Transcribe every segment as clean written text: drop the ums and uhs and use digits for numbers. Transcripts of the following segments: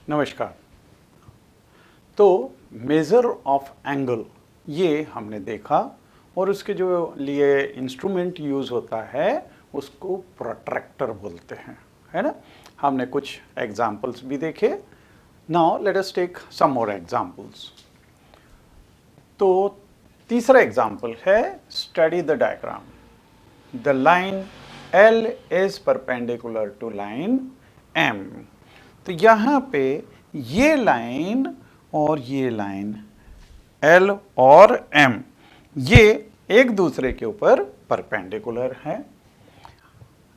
नमस्कार। तो measure of angle ये हमने देखा और उसके जो लिए इंस्ट्रूमेंट यूज़ होता है उसको प्रोट्रैक्टर बोलते हैं, है ना। हमने कुछ एग्जाम्पल्स भी देखे। Now let us take some more examples. तो तीसरा एग्जाम्पल है study the diagram. The line L is perpendicular to line M। तो यहाँ पे ये लाइन और ये लाइन L और M ये एक दूसरे के ऊपर परपेंडिकुलर है।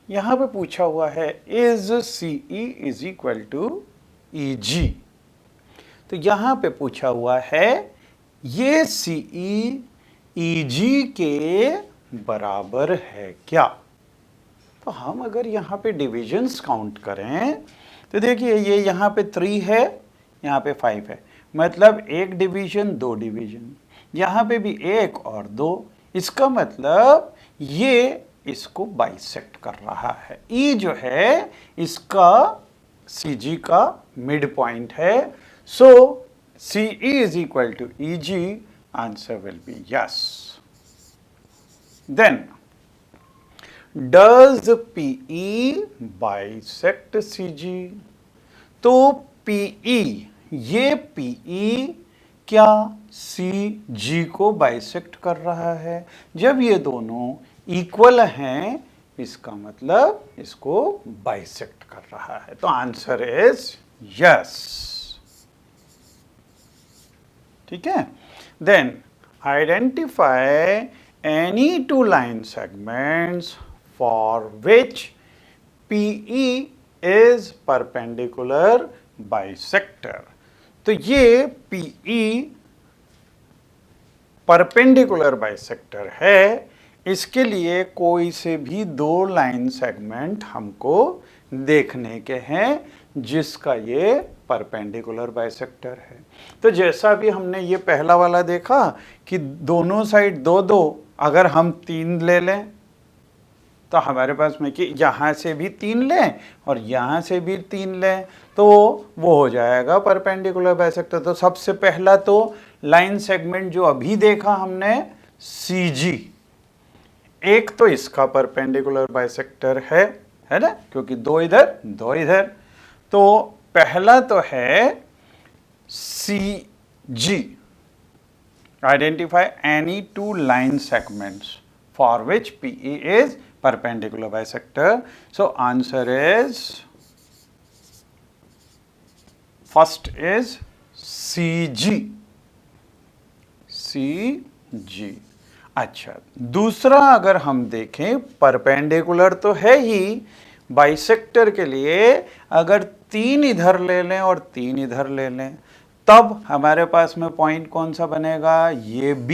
यहाँ पे पूछा हुआ है is CE is equal to EG। तो यहाँ पे पूछा हुआ है ये CE EG के बराबर है क्या। तो हम अगर यहाँ पे डिविजन्स काउंट करें तो देखिए ये यहाँ पे 3 है, यहाँ पे 5 है, मतलब एक डिवीजन दो डिवीजन, यहाँ पे भी एक और दो। इसका मतलब ये इसको बाइसेक्ट कर रहा है। E जो है इसका CG का मिड पॉइंट है। So CE is equal to EG। Answer will be yes. Then Does PE bisect CG? तो PE ये PE क्या CG को बाइसेक्ट कर रहा है। जब ये दोनों इक्वल हैं इसका मतलब इसको बाइसेक्ट कर रहा है। तो आंसर इज यस। ठीक है। देन identify any two line segments for which PE is perpendicular bisector। तो ये PE परपेंडिकुलर बाइसेक्टर है। इसके लिए कोई से भी दो लाइन सेगमेंट हमको देखने के हैं जिसका ये परपेंडिकुलर बाइसेक्टर है। तो जैसा भी हमने ये पहला वाला देखा कि दोनों साइड दो दो, अगर हम 3 ले लें तो हमारे पास में कि यहाँ से भी 3 लें और यहाँ से भी 3 लें तो वो हो जाएगा परपेंडिकुलर बाइसेक्टर। तो सबसे पहला तो लाइन सेगमेंट जो अभी देखा हमने CG, एक तो इसका परपेंडिकुलर बाइसेक्टर है ना, क्योंकि दो इधर दो इधर। तो पहला तो है CG, identify any two line segments for which PE is perpendicular bisector. So answer is first is CG। अच्छा, दूसरा अगर हम देखें परपेंडिकुलर तो है ही, बाइसेक्टर के लिए अगर 3 इधर ले लें और 3 इधर ले लें तब हमारे पास में पॉइंट कौन सा बनेगा, ये B,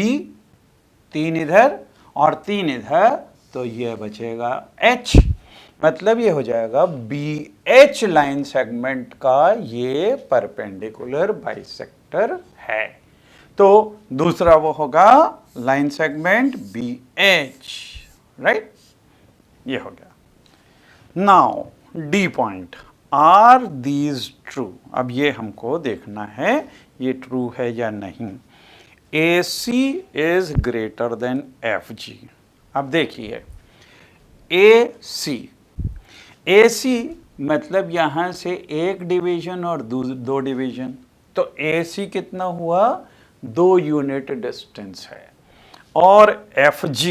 3 इधर और 3 इधर, तो ये बचेगा H। मतलब ये हो जाएगा BH लाइन सेगमेंट का ये परपेंडिकुलर बाइसेक्टर है। तो दूसरा वो होगा लाइन सेगमेंट BH, राइट। ये हो गया। Now D point, are these true. अब ये हमको देखना है ये ट्रू है या नहीं। AC is greater than FG। अब देखिए AC मतलब यहाँ से एक डिवीजन और दो डिवीजन, तो AC कितना हुआ, 2 यूनिट डिस्टेंस है। और FG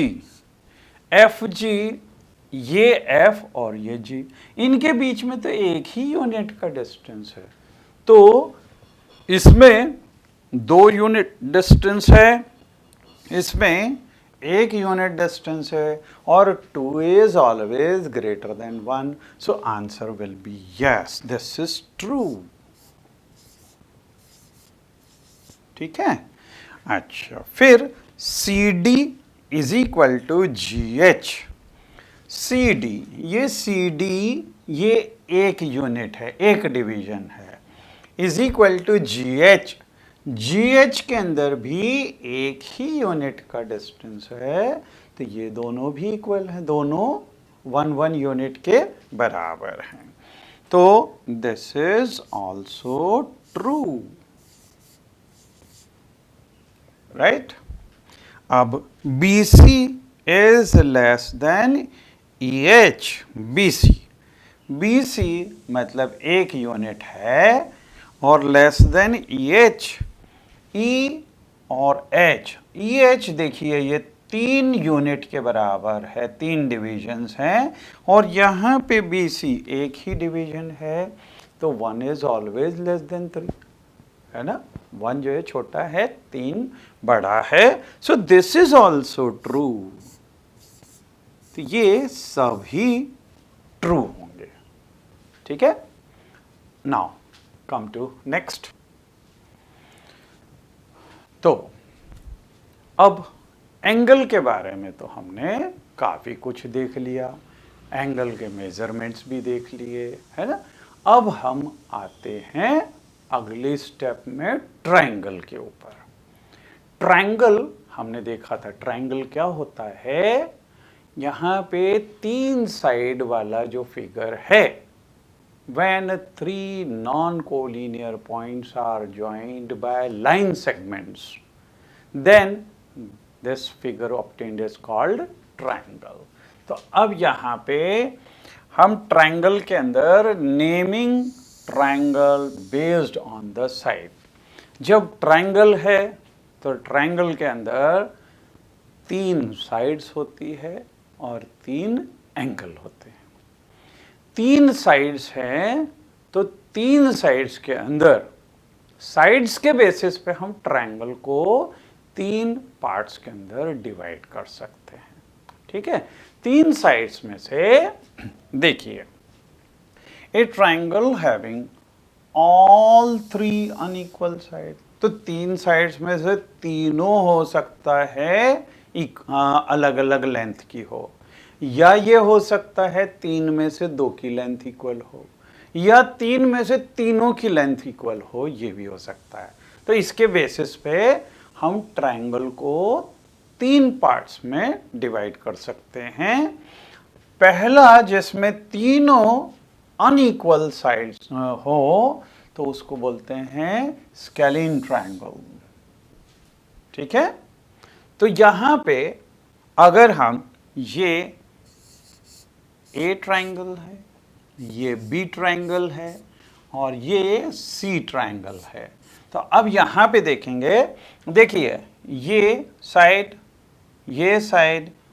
ये F और ये G, इनके बीच में तो एक ही यूनिट का डिस्टेंस है। तो इसमें 2 यूनिट डिस्टेंस है, इसमें 1 यूनिट डिस्टेंस है और 2 is always greater than 1। So answer will be yes, this is true. ठीक है। अच्छा, फिर CD is equal to GH। CD ये एक यूनिट है, एक डिवीजन है, इज इक्वल टू GH के अंदर भी एक ही यूनिट का डिस्टेंस है। तो ये दोनों भी इक्वल हैं, दोनों 1 1 यूनिट के बराबर हैं। तो this is also true, right. अब BC is less than EH। BC मतलब 1 यूनिट है और लेस देन EH। E और H, EH देखिए ये 3 यूनिट के बराबर है, 3 डिविजन्स हैं और यहाँ पे BC एक ही डिवीजन है, तो 1 इज ऑलवेज लेस देन 3, है ना। 1 जो है छोटा है, 3 बड़ा है। So this is also true. तो ये सभी ट्रू होंगे, ठीक है। Now come to next. तो अब एंगल के बारे में तो हमने काफी कुछ देख लिया, एंगल के मेजरमेंट्स भी देख लिए, है ना। अब हम आते हैं अगले स्टेप में ट्रायंगल के ऊपर। ट्रायंगल हमने देखा था, ट्रायंगल क्या होता है, यहाँ पे 3 साइड वाला जो फिगर है, when 3 non-collinear points are joined by line segments, then this figure obtained is called triangle। तो अब यहाँ पे हम ट्रायंगल के अंदर naming triangle based on the side. जब ट्रायंगल है तो ट्रायंगल के अंदर 3 साइड्स होती है और 3 एंगल होते हैं। 3 साइड्स हैं तो 3 साइड्स के अंदर साइड्स के बेसिस पे हम ट्रायंगल को 3 पार्ट्स के अंदर डिवाइड कर सकते हैं, ठीक है। 3 साइड्स में से देखिए, ए triangle having all 3 unequal side, तो 3 साइड्स में से तीनों हो सकता है अलग अलग लेंथ की हो, या ये हो सकता है 3 में से 2 की लेंथ इक्वल हो, या 3 में से तीनों की लेंथ इक्वल हो, ये भी हो सकता है। तो इसके बेसिस पे हम ट्रायंगल को 3 पार्ट्स में डिवाइड कर सकते हैं। पहला जिसमें तीनों अनइक्वल साइड्स हो तो उसको बोलते हैं स्केलिन ट्रायंगल, ठीक है। तो यहां पे अगर हम ये A ट्रायंगल है, ये B ट्रायंगल है और ये C ट्रायंगल है, तो अब यहां पे देखेंगे, देखिए ये साइड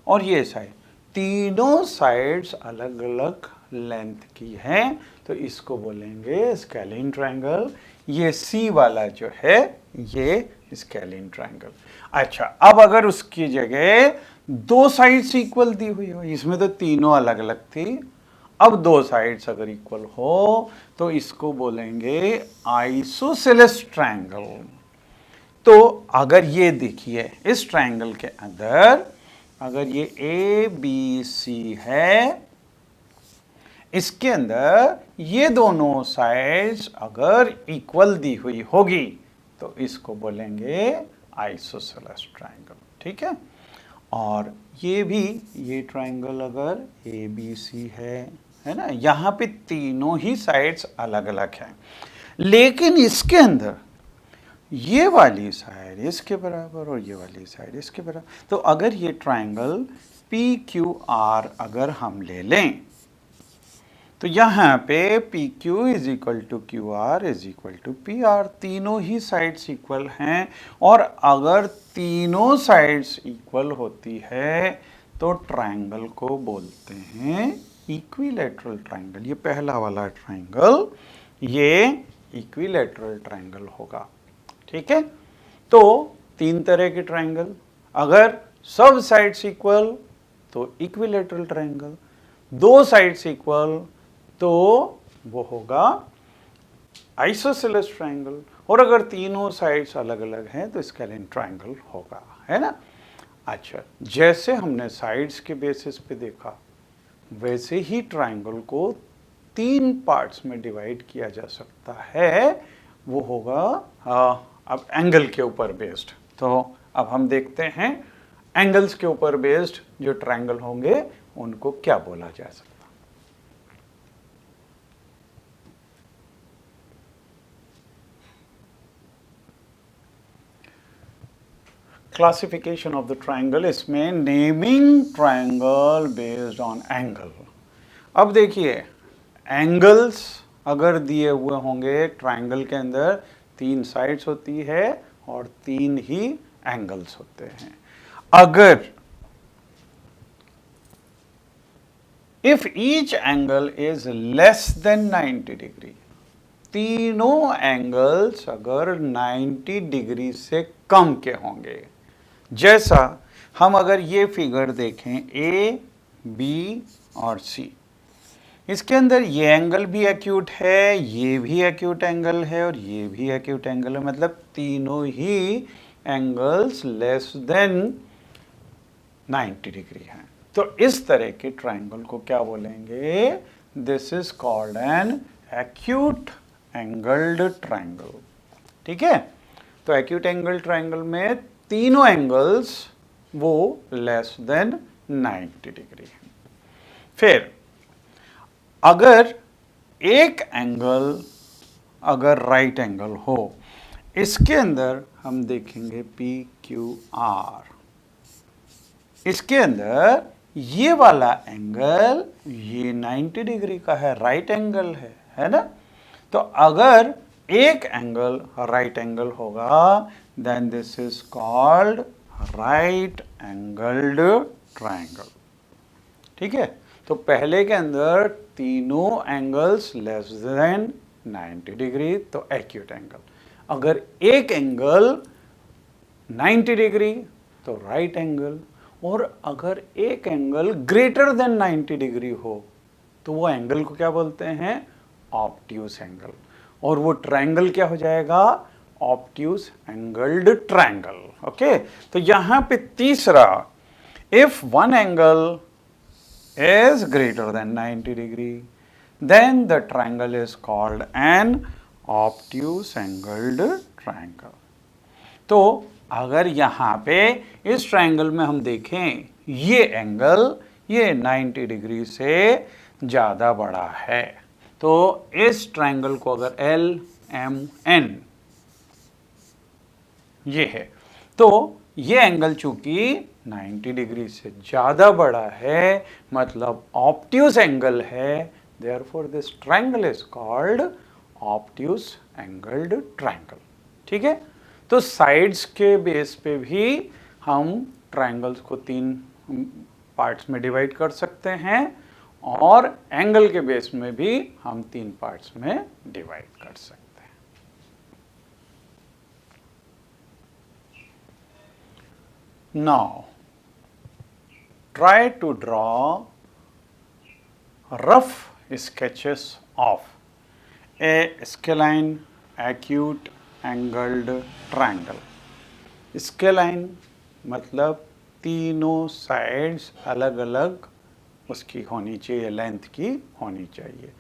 और ये साइड, तीनों साइड्स अलग अलग लेंथ की हैं, तो इसको बोलेंगे स्केलिन ट्रायंगल। ये C वाला जो है ये स्केलिन ट्रायंगल। अच्छा, अब अगर उसकी जगह 2 साइड्स इक्वल दी हुई हो, इसमें तो तीनों अलग अलग थी, अब 2 साइड्स अगर इक्वल हो तो इसको बोलेंगे आइसोसेलेस ट्रायंगल। तो अगर ये देखिए इस ट्रायंगल के अंदर अगर ये ABC है, इसके अंदर ये दोनों साइड्स अगर इक्वल दी हुई होगी तो इसको बोलेंगे आइसोसेलेस ट्रायंगल, ठीक है। और ये ट्रायंगल अगर ABC है ना, यहाँ पे तीनों ही साइड्स अलग अलग हैं, लेकिन इसके अंदर ये वाली साइड इसके बराबर और ये वाली साइड इसके बराबर, तो अगर ये ट्रायंगल PQR अगर हम ले लें तो यहाँ पे PQ is equal to QR is equal to PR, तीनों ही साइड्स इक्वल हैं, और अगर तीनों साइड्स इक्वल होती है तो ट्रायंगल को बोलते हैं इक्विलैटरल ट्रायंगल। ये पहला वाला ट्रायंगल ये इक्विलैटरल ट्रायंगल होगा, ठीक है। तो 3 तरह के ट्रायंगल, अगर सब साइड्स इक्वल तो इक्विलैटरल ट्रायंगल, 2 साइड्स इक्वल तो वो होगा आइसोसेलेस ट्रायंगल, और अगर तीनों साइड्स अलग अलग हैं तो स्केलिन ट्रायंगल होगा, है ना। अच्छा, जैसे हमने साइड्स के बेसिस पे देखा वैसे ही ट्रायंगल को 3 पार्ट्स में डिवाइड किया जा सकता है, वो होगा अब एंगल के ऊपर बेस्ड। तो अब हम देखते हैं एंगल्स के ऊपर बेस्ड जो ट्रायंगल होंगे उनको क्या बोला जा सकता है। क्लासिफिकेशन ऑफ द ट्राइंगल, इसमें naming triangle based on angle. अब देखिए, एंगल्स अगर दिए हुए होंगे ट्राइंगल के अंदर, 3 साइड्स होती है और 3 ही एंगल्स होते हैं। अगर if each angle is less than 90 degree, तीनों एंगल्स अगर 90 डिग्री से कम के होंगे, जैसा हम अगर ये फिगर देखें ए, बी और सी, इसके अंदर ये एंगल भी एक्यूट है, ये भी एक्यूट एंगल है और ये भी एक्यूट एंगल है, मतलब तीनों ही एंगल्स लेस देन 90 डिग्री हैं। तो इस तरह के ट्राइंगल को क्या बोलेंगे? This is called an acute angled triangle. ठीक है, तो एक्यूट एंगल ट्राइंगल में तीनों एंगल्स वो लेस देन 90 डिग्री हैं। फिर अगर एक एंगल अगर राइट एंगल हो, इसके अंदर हम देखेंगे पी क्यू आर, इसके अंदर ये वाला एंगल ये 90 डिग्री का है, राइट एंगल है ना। तो अगर एक एंगल राइट एंगल होगा, then this is called right angled triangle. ठीक है, तो पहले के अंदर तीनों एंगल्स लेस देन 90 डिग्री, तो एक्यूट एंगल। अगर एक एंगल 90 डिग्री तो राइट एंगल, और अगर एक एंगल ग्रेटर देन 90 डिग्री हो तो वो एंगल को क्या बोलते हैं? Obtuse angle. और वो ट्रायंगल क्या हो जाएगा? Obtuse angled triangle. ओके, तो यहां पे तीसरा, if one angle is greater than 90 degree, then the triangle is called an obtuse angled triangle. तो अगर यहाँ पे इस ट्रायंगल में हम देखें, ये एंगल ये 90 डिग्री से ज़्यादा बड़ा है, तो इस ट्रायंगल को अगर एल एम एन ये है, तो ये एंगल चूंकि 90 डिग्री से ज़्यादा बड़ा है, मतलब ऑब्ट्यूस एंगल है, therefore this triangle is called obtuse angled triangle. ठीक है, तो साइड्स के बेस पे भी हम ट्रायंगल्स को 3 पार्ट्स में डिवाइड कर सकते हैं, और एंगल के बेस में भी हम 3 पार्ट्स में डिवाइड कर सकते हैं। Now, try to draw rough sketches of a scalene acute angled triangle. Scalene मतलब तीनों साइड्स अलग अलग उसकी होनी चाहिए, लेंथ की होनी चाहिए।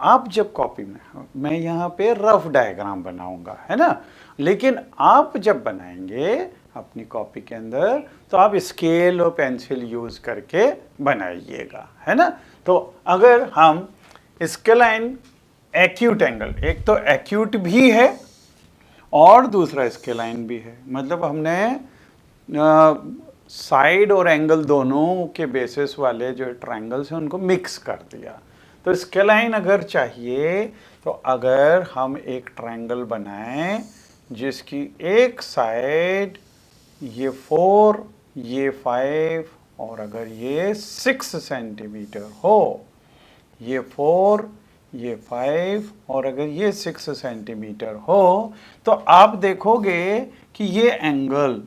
आप जब कॉपी में, मैं यहाँ पे रफ डायग्राम बनाऊंगा, है ना, लेकिन आप जब बनाएंगे अपनी कॉपी के अंदर, तो आप स्केल और पेंसिल यूज़ करके बनाइएगा, है ना। तो अगर हम स्केलाइन एक्यूट एंगल, एक तो एक्यूट भी है और दूसरा स्केलाइन भी है, मतलब हमने साइड और एंगल दोनों के बेसिस वाले जो ट्रायंगल्स हैं उनको मिक्स कर दिया। तो स्केलाइन अगर चाहिए, तो अगर हम एक ट्रायंगल बनाएं जिसकी एक साइड ये 4, ये 5 और अगर ये 6 सेंटीमीटर हो, ये 4, ये 5 और अगर ये 6 सेंटीमीटर हो, तो आप देखोगे कि ये एंगल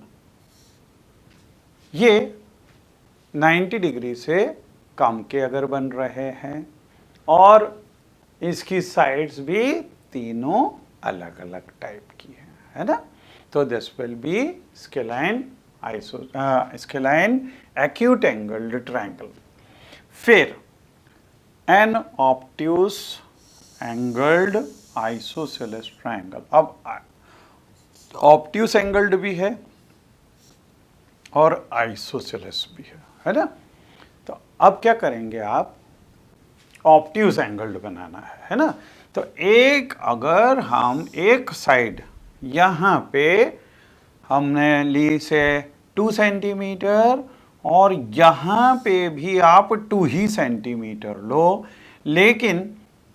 ये 90 डिग्री से कम के अगर बन रहे हैं, और इसकी साइड्स भी तीनों अलग अलग टाइप की है ना। तो this will be scalene acute angled triangle. फिर an obtuse angled isosceles triangle. अब ऑब्ट्यूस एंगल्ड भी है और आइसोसेलेस भी है ना। तो अब क्या करेंगे आप? ऑब्ट्यूस एंगल्ड बनाना है ना। तो एक अगर हम एक साइड यहाँ पे हमने ली से 2 सेंटीमीटर और यहाँ पे भी आप 2 ही सेंटीमीटर लो, लेकिन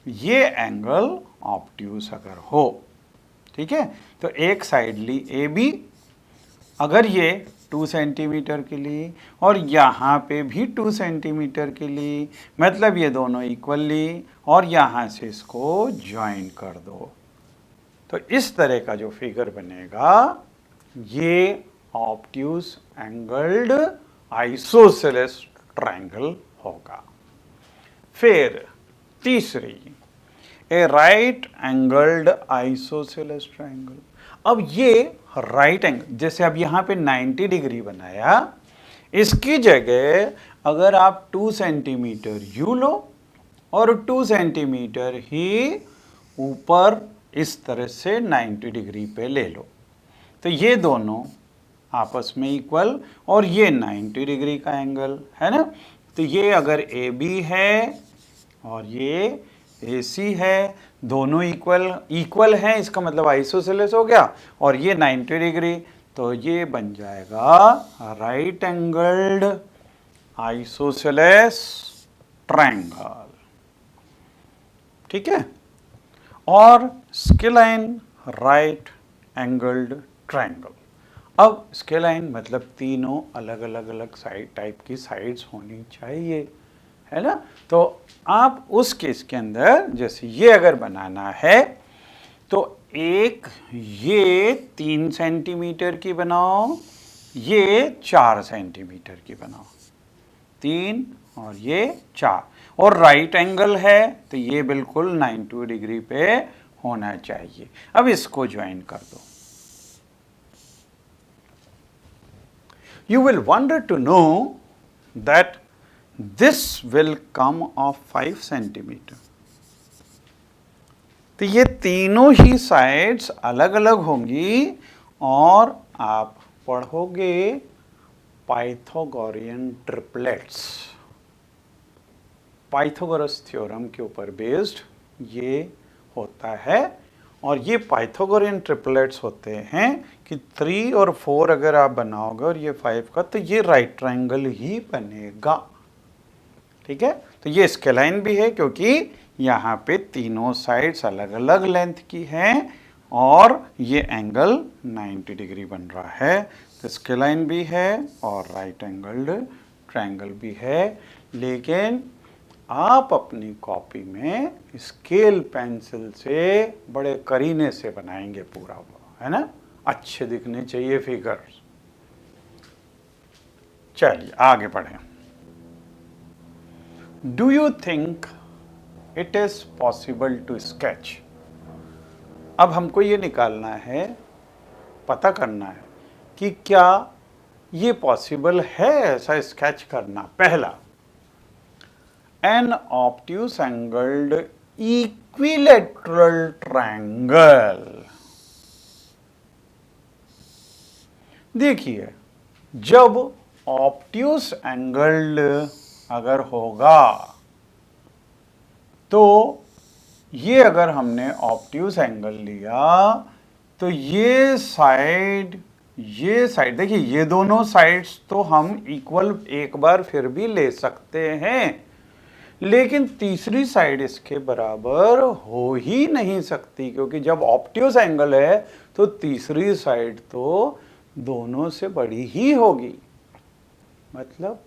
ये एंगल ऑब्ट्यूज अगर हो, ठीक है, तो एक साइड ली ए बी, अगर ये 2 सेंटीमीटर के लिए और यहाँ पे भी 2 सेंटीमीटर के लिए, मतलब ये दोनों इक्वली, और यहाँ से इसको ज्वाइन कर दो, तो इस तरह का जो फिगर बनेगा ये ऑब्ट्यूज एंगल्ड आइसोसेलेस ट्रायंगल होगा। फिर तीसरी, ए राइट एंगल्ड आइसोसेलेस ट्रायंगल। अब ये राइट एंगल, जैसे अब यहाँ पे 90 डिग्री बनाया, इसकी जगह अगर आप 2 सेंटीमीटर यू लो और 2 सेंटीमीटर ही ऊपर इस तरह से 90 डिग्री पे ले लो, तो ये दोनों आपस में इक्वल और ये 90 डिग्री का एंगल है ना। तो ये अगर ए बी है और ये ए सी है, दोनों इक्वल हैं, इसका मतलब आइसोसेलेस हो गया, और ये 90 डिग्री, तो ये बन जाएगा राइट एंगल्ड आइसोसेलेस ट्रायंगल, ठीक है। और स्केलाइन राइट एंगल्ड ट्रायंगल। अब स्केलाइन मतलब तीनों अलग अलग साइड टाइप की साइड्स होनी चाहिए, है ना। तो आप उस केस के अंदर जैसे ये अगर बनाना है तो एक ये 3 सेंटीमीटर की बनाओ, ये 4 सेंटीमीटर की बनाओ, 3 और ये 4, और राइट एंगल है तो ये बिल्कुल 90 डिग्री पे होना चाहिए। अब इसको ज्वाइन कर दो। You will wonder to know that this will come of 5 centimetre. तो ये तीनों ही साइड्स अलग अलग होंगी और आप पढ़ोगे पाइथागोरियन ट्रिपलेट्स, पाइथागोरस थ्योरम के ऊपर बेस्ड ये होता है। और ये पाइथागोरियन ट्रिपलेट्स होते हैं कि 3 और 4 अगर आप बनाओगे और ये 5 का, तो ये राइट ट्रायंगल ही बनेगा, ठीक है। तो ये स्केलाइन भी है क्योंकि यहाँ पे तीनों साइड्स अलग अलग लेंथ की हैं और ये एंगल 90 डिग्री बन रहा है, तो स्केलाइन भी है और राइट एंगल्ड ट्रायंगल भी है। लेकिन आप अपनी कॉपी में स्केल पेंसिल से बड़े करीने से बनाएंगे पूरा, है ना, अच्छे दिखने चाहिए फिगर्स। चलिए आगे बढ़ें। Do you think it is possible to sketch. अब हमको ये निकालना है, पता करना है कि क्या ये पॉसिबल है ऐसा स्केच करना। पहला, an obtuse angled equilateral triangle। देखिए, जब ऑब्ट्यूस एंगल्ड अगर होगा तो ये अगर हमने ऑब्ट्यूस एंगल लिया तो ये साइड देखिए, ये दोनों साइड्स तो हम इक्वल एक बार फिर भी ले सकते हैं, लेकिन तीसरी साइड इसके बराबर हो ही नहीं सकती, क्योंकि जब ऑब्ट्यूस एंगल है तो तीसरी साइड तो दोनों से बड़ी ही होगी। मतलब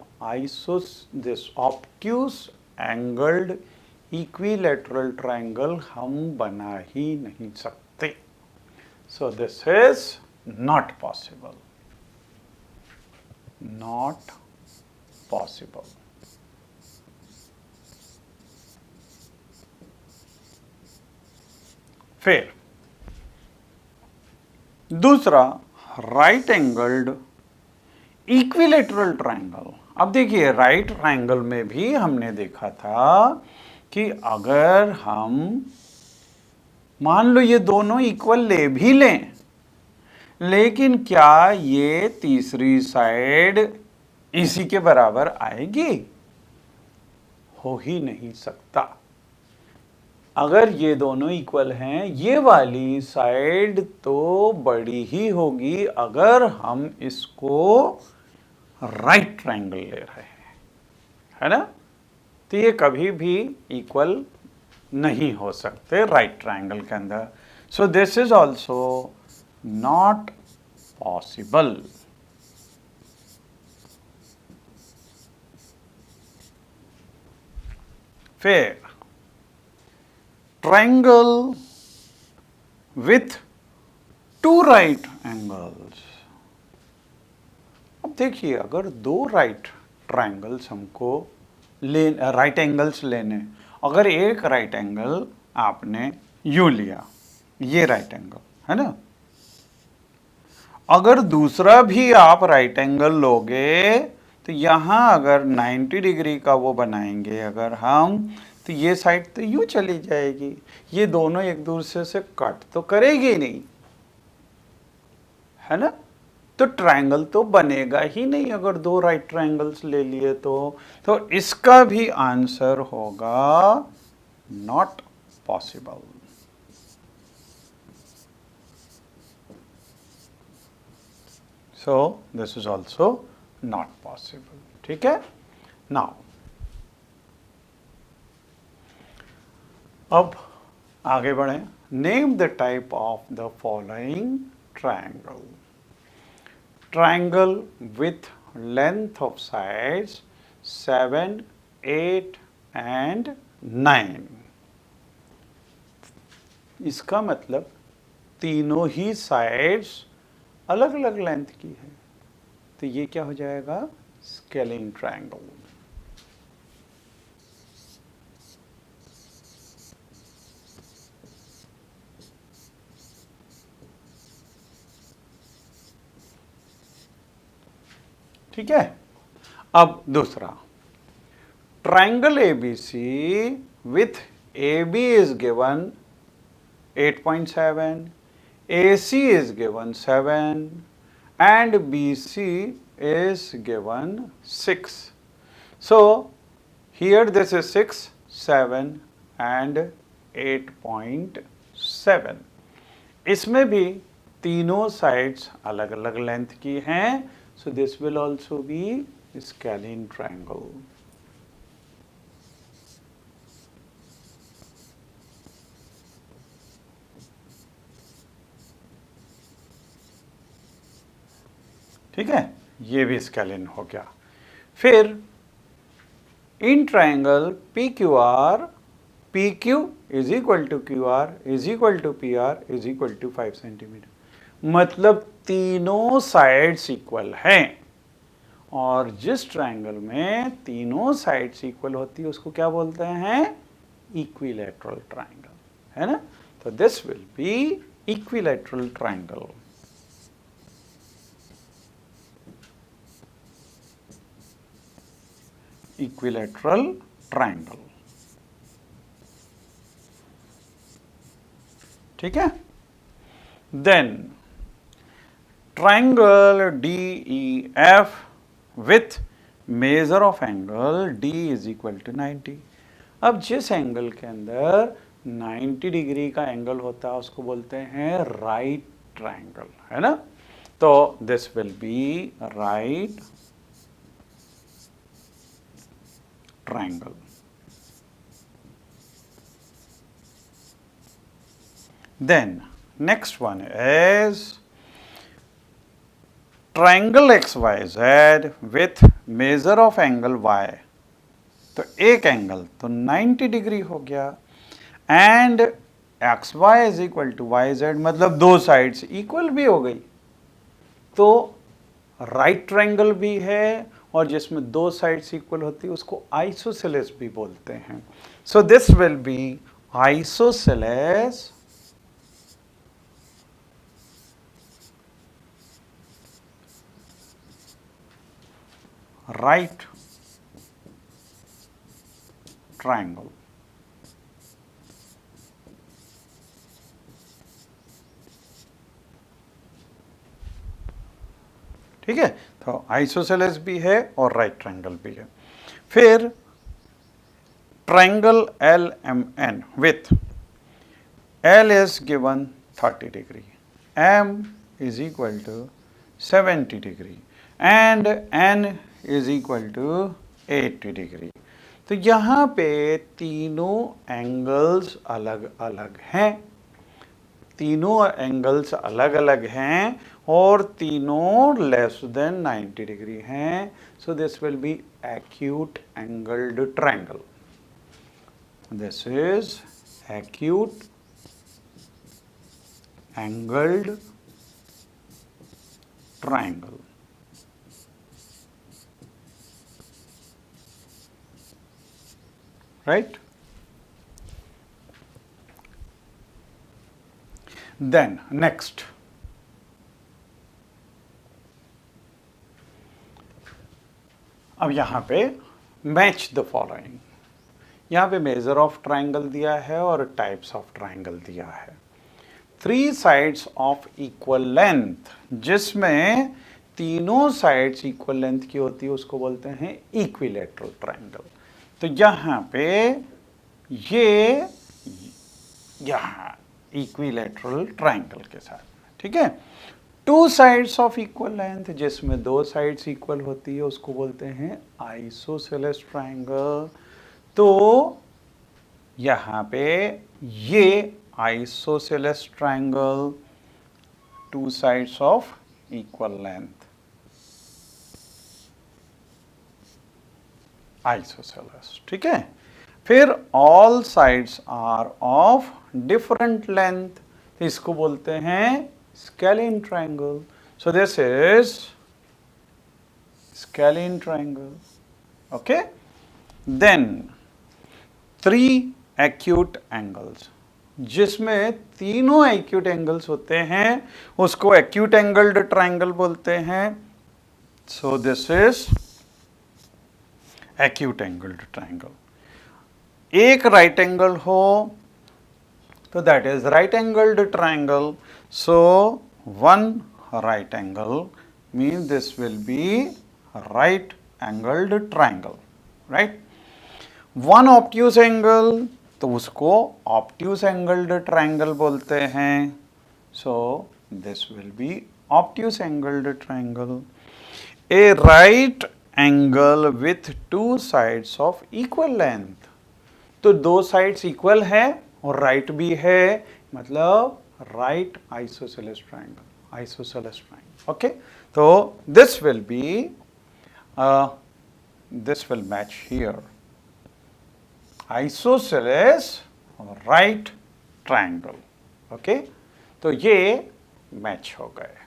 this obtuse angled equilateral triangle हम बना ही नहीं सकते। सो this is not possible, not possible. फिर दूसरा, राइट एंगल्ड इक्विलैटरल ट्रायंगल। अब देखिए, राइट ट्रायंगल में भी हमने देखा था कि अगर हम मान लो ये दोनों इक्वल ले भी लें, लेकिन क्या ये तीसरी साइड इसी के बराबर आएगी? हो ही नहीं सकता। अगर ये दोनों इक्वल हैं, ये वाली साइड तो बड़ी ही होगी अगर हम इसको राइट ट्रायंगल ले रहे हैं, है ना। तो ये कभी भी इक्वल नहीं हो सकते राइट ट्रायंगल के अंदर। So this is also not possible. फिर triangle with two right angles. अब देखिए, अगर दो राइट ट्रायंगल्स हमको राइट एंगल्स लेने, अगर एक राइट एंगल आपने यूं लिया, ये राइट एंगल है ना, अगर दूसरा भी आप राइट एंगल लोगे तो यहां अगर 90 डिग्री का वो बनाएंगे अगर हम, तो ये साइड तो यूं चली जाएगी, ये दोनों एक दूसरे से कट तो करेगी नहीं, है ना। तो ट्रायंगल तो बनेगा ही नहीं अगर दो राइट ट्रायंगल्स ले लिए तो इसका भी आंसर होगा not possible. So this is also not possible. ठीक है। नाउ अब आगे बढ़े। Name the type of the following triangle. Triangle with length of sides 7, 8 and 9। इसका मतलब तीनों ही साइड्स अलग अलग लेंथ की है, तो ये क्या हो जाएगा, स्केलिंग ट्रायंगल। ठीक है। अब दूसरा, triangle ABC with AB is given 8.7, AC is given 7 and BC is given 6। So here this is 6, 7 and 8.7। इसमें भी तीनों साइड्स अलग अलग लेंथ की हैं, so this will also be scalene triangle। ठीक है, ये भी स्केलिन हो गया। फिर in triangle P Q R, P Q is equal to Q R is equal to P R is equal to 5 centimetre, मतलब तीनों साइड्स इक्वल हैं। और जिस ट्रायंगल में तीनों साइड्स इक्वल होती है उसको क्या बोलते हैं, इक्विलैटरल ट्रायंगल, है ना। तो this will be equilateral triangle. Equilateral triangle. ठीक है। Then triangle DEF with measure of angle D is equal to 90। अब जिस एंगल के अंदर 90 डिग्री का एंगल होता है उसको बोलते हैं राइट ट्रायंगल, है ना। तो this will B right triangle. Then next one is triangle XYZ with measure of angle Y। तो एक एंगल तो 90 डिग्री हो गया and XY is equal to YZ, मतलब दो साइड्स इक्वल भी हो गई, तो राइट ट्रायंगल भी है और जिसमें दो साइड्स इक्वल होती है उसको आइसोसेलेस भी बोलते हैं। So this will B isosceles right triangle. ठीक है, तो आइसोसेलेस भी है और राइट ट्रायंगल भी है। फिर triangle LMN with L is given 30 degree, M is equal to 70 degree and N is equal to 80 degree. तो यहाँ पे तीनों एंगल्स अलग अलग हैं, तीनों एंगल्स अलग अलग हैं और तीनों लेस देन 90 डिग्री हैं. So this will B acute angled triangle. This is acute angled triangle. Right? Then next, अब यहाँ पे मैच द फॉलोइंग. यहाँ पे मेजर ऑफ ट्राइंगल दिया है और टाइप्स ऑफ ट्राइंगल दिया है. 3 साइड्स ऑफ इक्वल लेंथ, जिसमें तीनों साइड्स इक्वल लेंथ की होती है उसको बोलते हैं इक्विलेटरल ट्राइंगल. तो यहाँ पे ये यहाँ इक्विलेटरल ट्राइंगल के साथ, ठीक है. 2 साइड्स ऑफ इक्वल लेंथ, जिसमें 2 साइड्स इक्वल होती है उसको बोलते हैं आइसोसेलेस ट्राइंगल. तो यहाँ पे ये isosceles triangle, 2 sides of equal length, isosceles, ठीक है. फिर all sides are of different length, तो इसको बोलते हैं scalene triangle. So this is scalene triangle. Okay. Then 3 acute angles, जिसमें तीनों acute angles होते हैं उसको acute angled triangle बोलते हैं. So this is acute angled triangle. एक right angle हो तो that is right angled triangle. So one right angle means this will be right angled triangle, right? One obtuse angle, तो उसको obtuse angled triangle बोलते हैं. So this will be obtuse angled triangle. A right angle with 2 sides of equal length, तो 2 sides equal है और right भी है, मतलब right isosceles triangle, isosceles triangle. Okay, so this will be this will match here, isosceles right triangle. Okay, तो ये match हो गए.